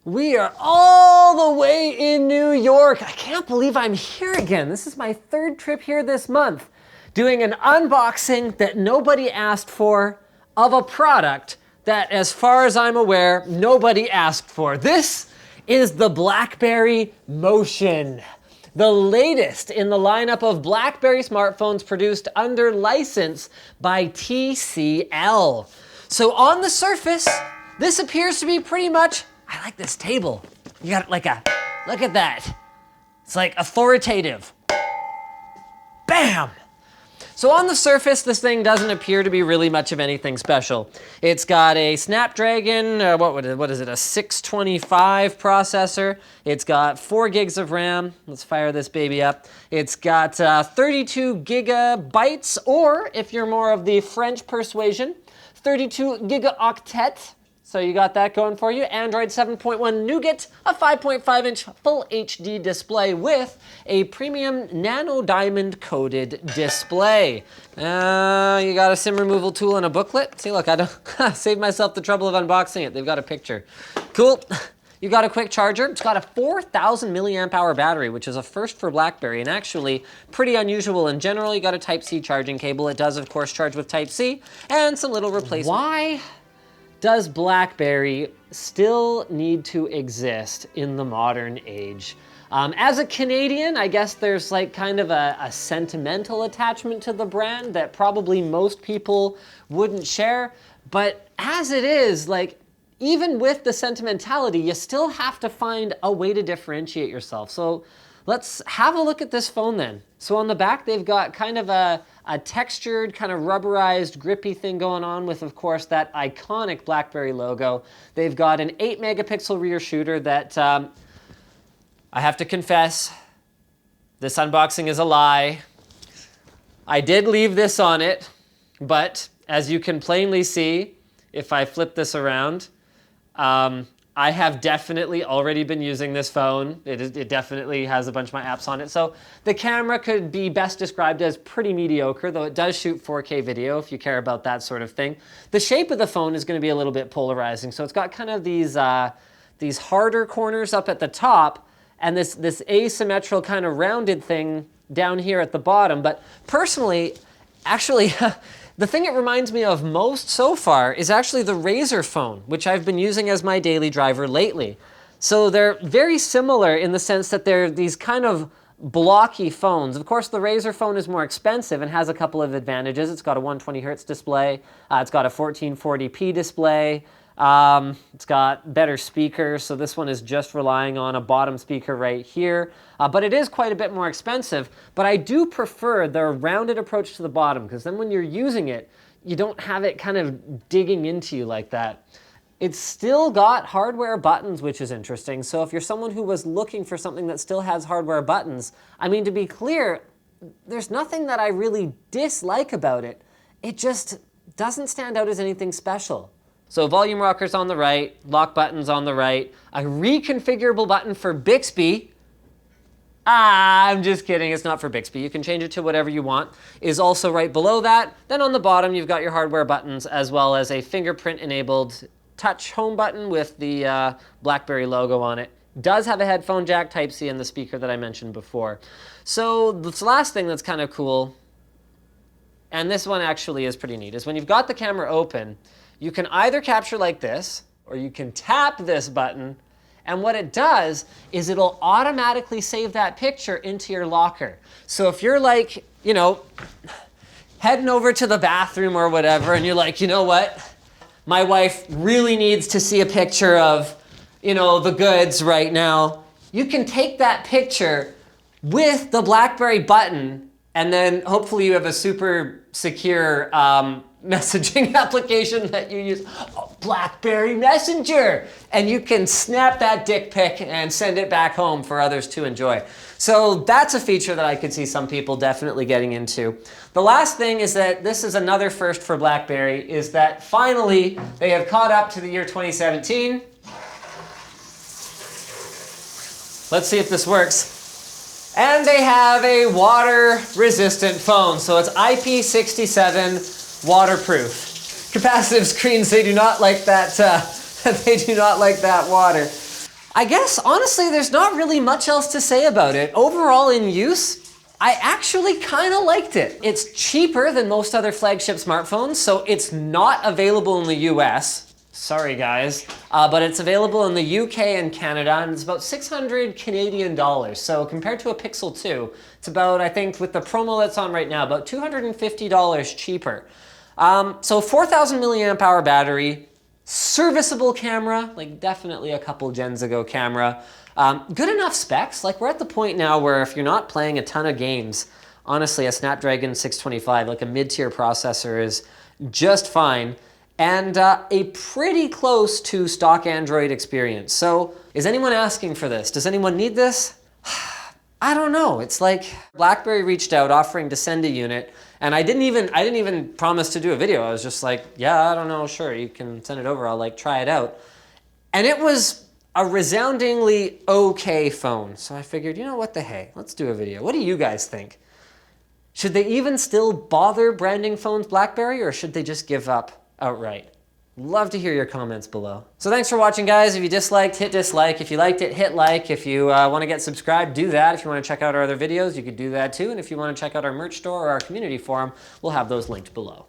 We are all the way in New York. I can't believe I'm here again. This is my third trip here this month, doing an unboxing that nobody asked for of a product that, as far as I'm aware, nobody asked for. This is the Blackberry Motion, the latest in the lineup of Blackberry smartphones produced under license by TCL. So on the surface, this appears to be pretty much, I like this table. You got like look at that. It's like authoritative. Bam! So on the surface, this thing doesn't appear to be really much of anything special. It's got a Snapdragon, what is it, a 625 processor. It's got 4 gigs of RAM. Let's fire this baby up. It's got 32 gigabytes, or if you're more of the French persuasion, 32 gigaoctet. So you got that going for you. Android 7.1 Nougat, a 5.5-inch full HD display with a premium nano diamond coated display. You got a SIM removal tool and a booklet. See, look, I don't save myself the trouble of unboxing it. They've got a picture. Cool. You got a quick charger. It's got a 4,000 milliamp hour battery, which is a first for Blackberry, and actually pretty unusual in general. You got a Type-C charging cable. It does, of course, charge with Type-C, and some little replacement. Why does Blackberry still need to exist in the modern age? As a Canadian, I guess there's like kind of a sentimental attachment to the brand that probably most people wouldn't share. But as it is, like, even with the sentimentality, you still have to find a way to differentiate yourself. So let's have a look at this phone then. So on the back, they've got kind of a textured, kind of rubberized, grippy thing going on with, of course, that iconic Blackberry logo. They've got an 8 megapixel rear shooter that, I have to confess, this unboxing is a lie. I did leave this on it, but as you can plainly see, if I flip this around, I have definitely already been using this phone. It definitely has a bunch of my apps on it. So the camera could be best described as pretty mediocre, though it does shoot 4K video if you care about that sort of thing. The shape of the phone is going to be a little bit polarizing. So it's got kind of these harder corners up at the top and this asymmetrical kind of rounded thing down here at the bottom. But personally, actually, the thing it reminds me of most so far is actually the Razr phone, which I've been using as my daily driver lately. So they're very similar in the sense that they're these kind of blocky phones. Of course, the Razr phone is more expensive and has a couple of advantages. It's got a 120 hertz display. It's got a 1440p display. It's got better speakers, so this one is just relying on a bottom speaker right here. But it is quite a bit more expensive, but I do prefer the rounded approach to the bottom, because then when you're using it, you don't have it kind of digging into you like that. It's still got hardware buttons, which is interesting. So if you're someone who was looking for something that still has hardware buttons, I mean, to be clear, there's nothing that I really dislike about it. It just doesn't stand out as anything special. So volume rockers on the right, lock buttons on the right, a reconfigurable button for Bixby. I'm just kidding, it's not for Bixby. You can change it to whatever you want. Is also right below that. Then on the bottom, you've got your hardware buttons as well as a fingerprint-enabled touch home button with the Blackberry logo on it. Does have a headphone jack, Type-C, and the speaker that I mentioned before. So this last thing that's kind of cool, and this one actually is pretty neat, is when you've got the camera open, you can either capture like this, or you can tap this button, and what it does is it'll automatically save that picture into your locker. So if you're like, you know, heading over to the bathroom or whatever, and you're like, you know what? My wife really needs to see a picture of, you know, the goods right now. You can take that picture with the Blackberry button, and then hopefully you have a super secure messaging application that you use, Blackberry Messenger, and you can snap that dick pic and send it back home for others to enjoy. So that's a feature that I could see some people definitely getting into. The last thing is that this is another first for Blackberry, is that finally they have caught up to the year 2017. Let's see if this works. And they have a water-resistant phone, so it's IP67 waterproof. Capacitive screens, they do not like that. They do not like that water. I guess, honestly, there's not really much else to say about it. Overall in use, I actually kind of liked it. It's cheaper than most other flagship smartphones, so it's not available in the US. Sorry guys, but it's available in the UK and Canada, and it's about 600 Canadian dollars. So compared to a Pixel 2, it's about, I think with the promo that's on right now, about $250 cheaper. So 4,000 milliamp hour battery, serviceable camera, like definitely a couple gens ago camera. Good enough specs, like we're at the point now where if you're not playing a ton of games, honestly a Snapdragon 625, like a mid-tier processor is just fine. And a pretty close to stock Android experience. So is anyone asking for this? Does anyone need this? I don't know. It's like Blackberry reached out offering to send a unit, and I didn't even promise to do a video. I was just like, yeah, I don't know, sure, you can send it over. I'll like try it out. And it was a resoundingly okay phone. So I figured, you know what the hey, let's do a video. What do you guys think? Should they even still bother branding phones Blackberry, or should they just give up outright? Love to hear your comments below. So thanks for watching, guys. If you disliked, hit dislike. If you liked it, hit like. If you want to get subscribed, do that. If you want to check out our other videos, you could do that too. And if you want to check out our merch store or our community forum, we'll have those linked below.